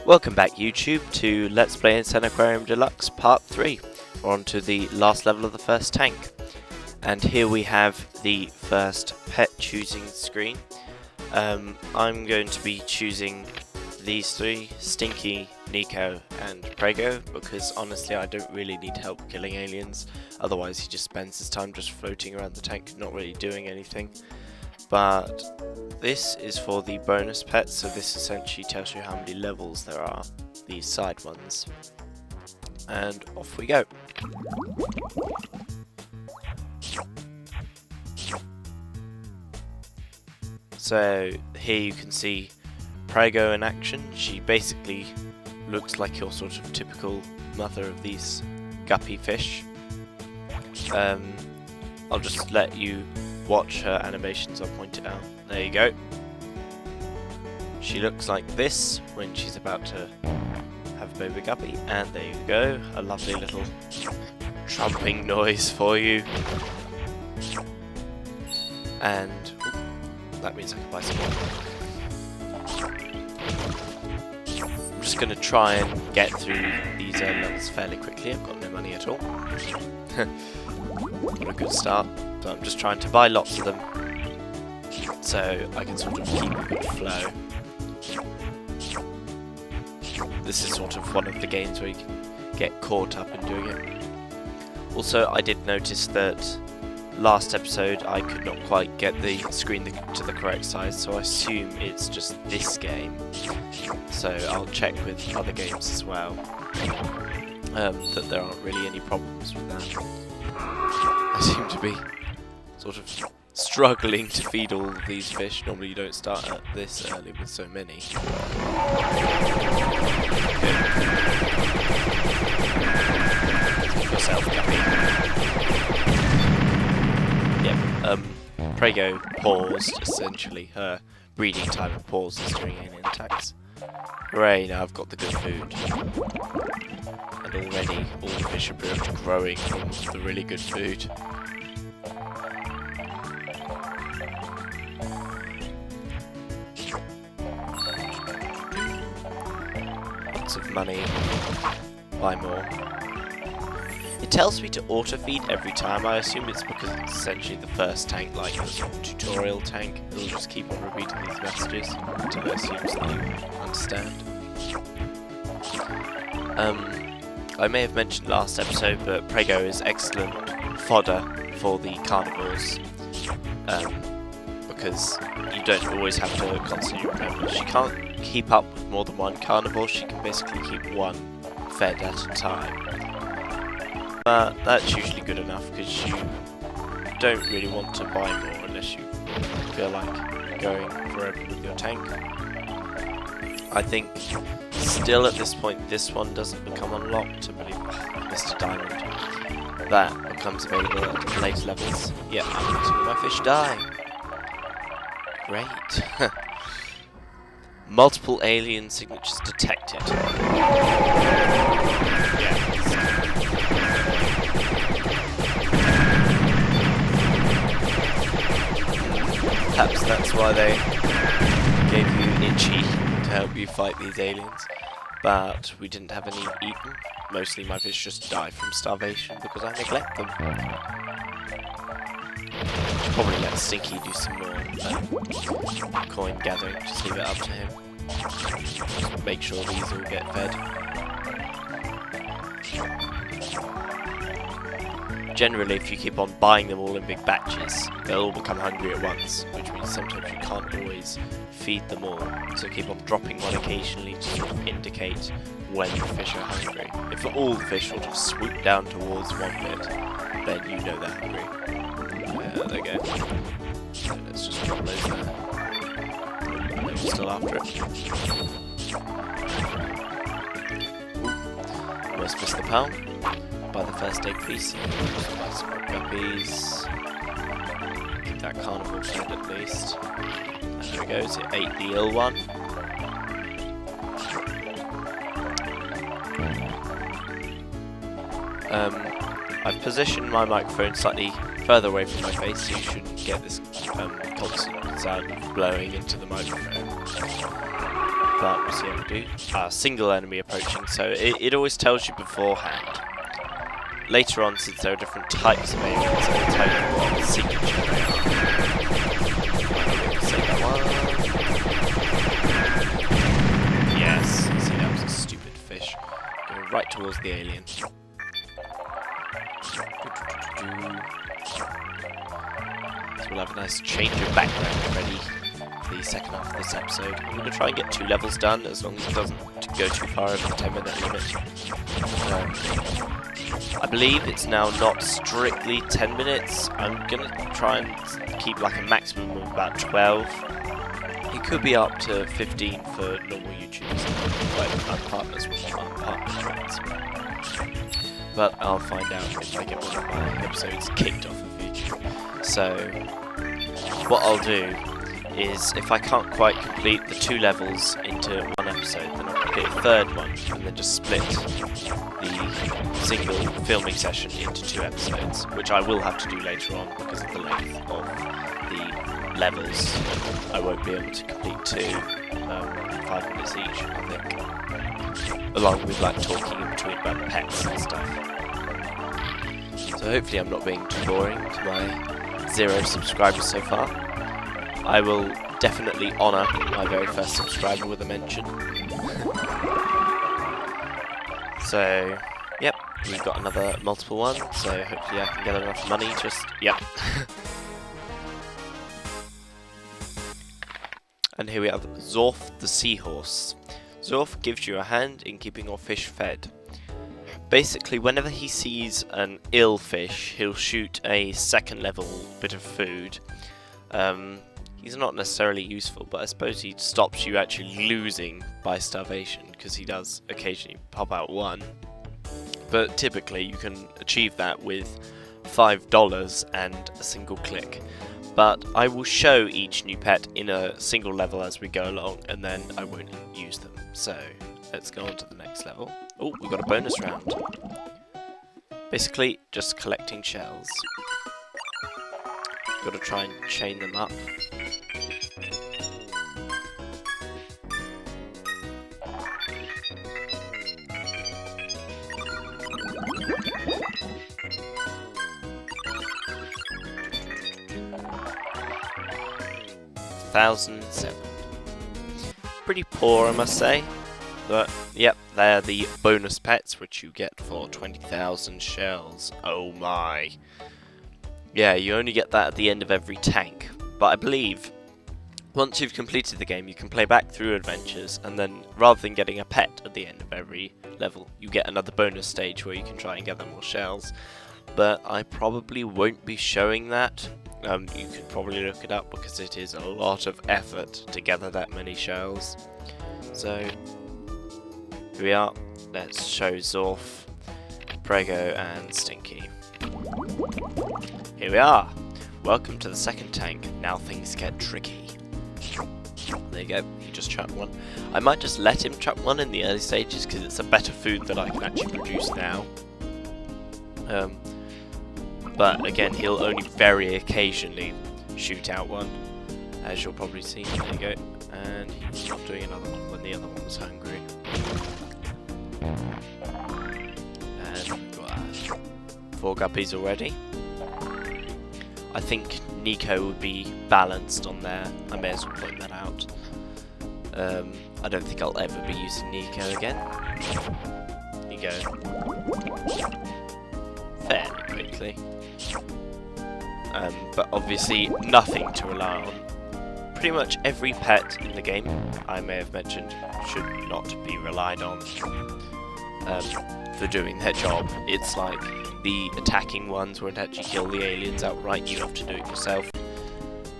Welcome back YouTube to Let's Play Insaniquarium Deluxe Part 3. We're on to the last level of the first tank. And here we have the first pet choosing screen. I'm going to be choosing these three, Stinky, Nico and Prego, because honestly I don't really need help killing aliens. Otherwise he just spends his time just floating around the tank, not really doing anything. But this is for the bonus pets, so this essentially tells you how many levels there are, these side ones. And off we go. So here you can see Prego in action. She basically looks like your sort of typical mother of these guppy fish. I'll just let you watch her animations, I'll point it out. There you go. She looks like this when she's about to have a baby guppy, and there you go, a lovely little trumping noise for you. And that means I can buy some more. I'm just going to try and get through these levels fairly quickly. I've got no money at all. What a good start. So I'm just trying to buy lots of them so I can sort of keep a good flow. This is sort of one of the games where you can get caught up in doing it. Also, I did notice that last episode I could not quite get the screen to the correct size, so I assume it's just this game. So I'll check with other games as well, that there aren't really any problems with that. I seem to be sort of struggling to feed all of these fish. Normally you don't start at this early with so many. Yourself, guppy. Yep, Prego paused, essentially. Her breeding time pauses during alien attacks. Hooray, now I've got the good food. And already all the fish are growing from the really good food. Lots of money. Buy more. It tells me to auto-feed every time. I assume it's because it's essentially the first tank, like a sort of tutorial tank. It'll just keep on repeating these messages until it assumes that you understand. I may have mentioned last episode, but Prego is excellent fodder for the carnivores, because you don't always have to constantly remember. She can't keep up with more than one carnivore, she can basically keep one fed at a time. But that's usually good enough, because you don't really want to buy more unless you feel like going forever with your tank. I think still at this point this one doesn't become unlocked, I believe. Mr. Diamond. That becomes available at later levels. Yeah, I'm letting my fish die. Great. Multiple alien signatures detected. Perhaps that's why they gave you Itchy to help you fight these aliens. But we didn't have any eaten. Mostly my fish just die from starvation because I neglect them. Should probably let Stinky do some more coin gathering. Just leave it up to him. Just make sure these all get fed. Generally, if you keep on buying them all in big batches, they'll all become hungry at once, which means sometimes you can't always feed them all. So keep on dropping one occasionally to sort of indicate when the fish are hungry. If all the fish sort of swoop down towards one bit, then you know they're hungry. There they go. So let's just drop those there. They're still after it. Ooh. Almost missed the pal. Buy the first egg piece. Just buy some more guppies. Keep that carnival fed at least. And there it goes, it ate the ill one. I've positioned my microphone slightly further away from my face so you shouldn't get this constant sound of blowing into the microphone. but we'll see how we do. Single enemy approaching, so it always tells you beforehand. Later on, since there are different types of aliens, it will tell you what signature they are. Say that one. Yes, see, that was a stupid fish. Going right towards the alien. So we'll have a nice change of background ready for the second half of this episode. I'm going to try and get 2 levels done, as long as it doesn't go too far over the 10-minute limit. I believe it's now not strictly 10 minutes. I'm going to try and keep like a maximum of about 12. It could be up to 15 for normal YouTubers, like my partners with my partner friends. But I'll find out if I get one of my episodes kicked off of YouTube. So, what I'll do is, if I can't quite complete the 2 levels into one episode, then I'll complete a third one, and then just split the single filming session into 2 episodes, which I will have to do later on because of the length of the levels. I won't be able to complete 2 in 5 minutes each, I think. Along with like talking in between about pets and stuff. So hopefully I'm not being too boring to my 0 subscribers so far. I will definitely honour my very first subscriber with a mention. So, yep, we've got another multiple one, so hopefully I can get enough money, yep. And here we have Zorf the Seahorse. Zorf gives you a hand in keeping your fish fed. Basically, whenever he sees an ill fish, he'll shoot a 2nd level bit of food. He's not necessarily useful, but I suppose he stops you actually losing by starvation, because he does occasionally pop out 1. But typically you can achieve that with $5 and a single click. But I will show each new pet in a single level as we go along, and then I won't use them. So let's go on to the next level. Oh, we got a bonus round. Basically, just collecting shells. Got to try and chain them up. $1,007. Pretty poor, I must say. But, yep, they're the bonus pets, which you get for 20,000 shells. Oh my. Yeah, you only get that at the end of every tank. But I believe, once you've completed the game, you can play back through adventures, and then, rather than getting a pet at the end of every level, you get another bonus stage where you can try and gather more shells. But I probably won't be showing that. You could probably look it up, because it is a lot of effort to gather that many shells. So, here we are. Let's show Zorf, Prego, and Stinky. Here we are. Welcome to the 2nd tank. Now things get tricky. There you go. He just chucked 1. I might just let him chuck 1 in the early stages, because it's a better food that I can actually produce now. But again, he'll only very occasionally shoot out 1, as you'll probably see. There you go. And he's not doing another one when the other one was hungry. And we've got 4 guppies already. I think Nico would be balanced on there. I may as well point that out. I don't think I'll ever be using Nico again. Here you go. Fairly quickly. But obviously nothing to rely on. Pretty much every pet in the game, I may have mentioned, should not be relied on for doing their job. It's like the attacking ones won't actually kill the aliens outright, you have to do it yourself.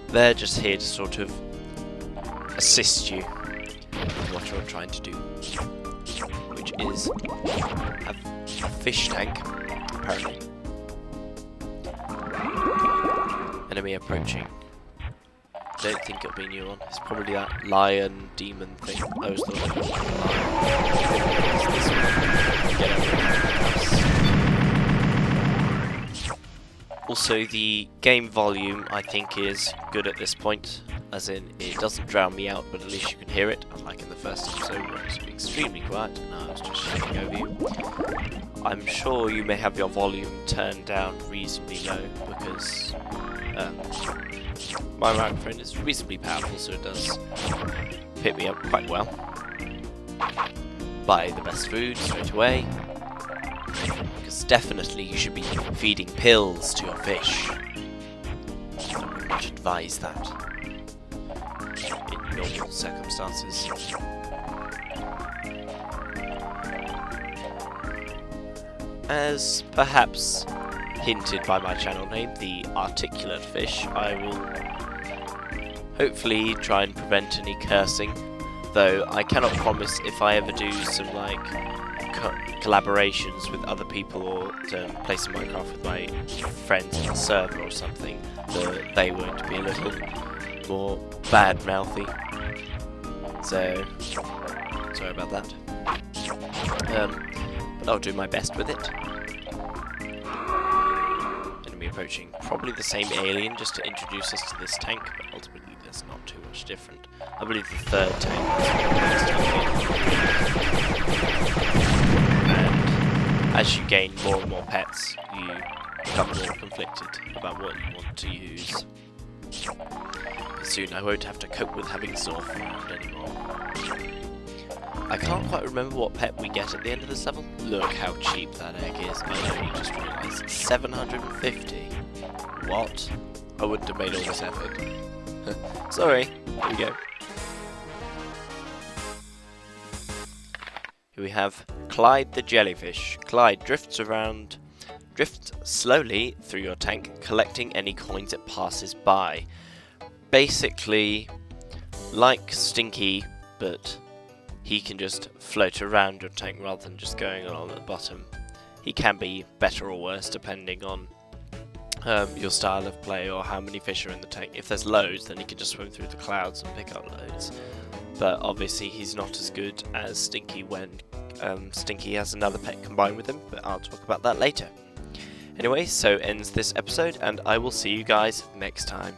They're just here to sort of assist you with what you're trying to do, which is have a fish tank, apparently. Enemy approaching. Don't think it'll be a new one. It's probably that lion demon thing. I was thought it was this one. Also, the game volume I think is good at this point. as in it doesn't drown me out, but at least you can hear it, unlike in the first episode where it was extremely quiet and I was just shouting over you. I'm sure you may have your volume turned down reasonably low, because my microphone is reasonably powerful, so it does pick me up quite well. Buy the best food straight away, because definitely you should be feeding pills to your fish. I would much advise that in normal circumstances. As perhaps hinted by my channel name, the ArticulateFish, I will hopefully try and prevent any cursing, though I cannot promise if I ever do some like collaborations with other people or play some Minecraft with my friends on the server or something, that they won't be a little more bad-mouthy. So, sorry about that. But I'll do my best with it. Enemy approaching. Probably the same alien just to introduce us to this tank, but ultimately there's not too much different. I believe the third tank is the next tank. And as you gain more and more pets, you become more conflicted about what you want to use. Soon I won't have to cope with having Zorf around anymore. I can't quite remember what pet we get at the end of this level. Look how cheap that egg is. I only just realised. 750. What? I wouldn't have made all this effort. Sorry. Here we go. Here we have Clyde the jellyfish. Clyde drifts slowly through your tank, collecting any coins it passes by. Basically, like Stinky, but he can just float around your tank rather than just going along at the bottom. He can be better or worse depending on your style of play or how many fish are in the tank. If there's loads, then he can just swim through the clouds and pick up loads. But obviously he's not as good as Stinky when Stinky has another pet combined with him, but I'll talk about that later. Anyway, so ends this episode, and I will see you guys next time.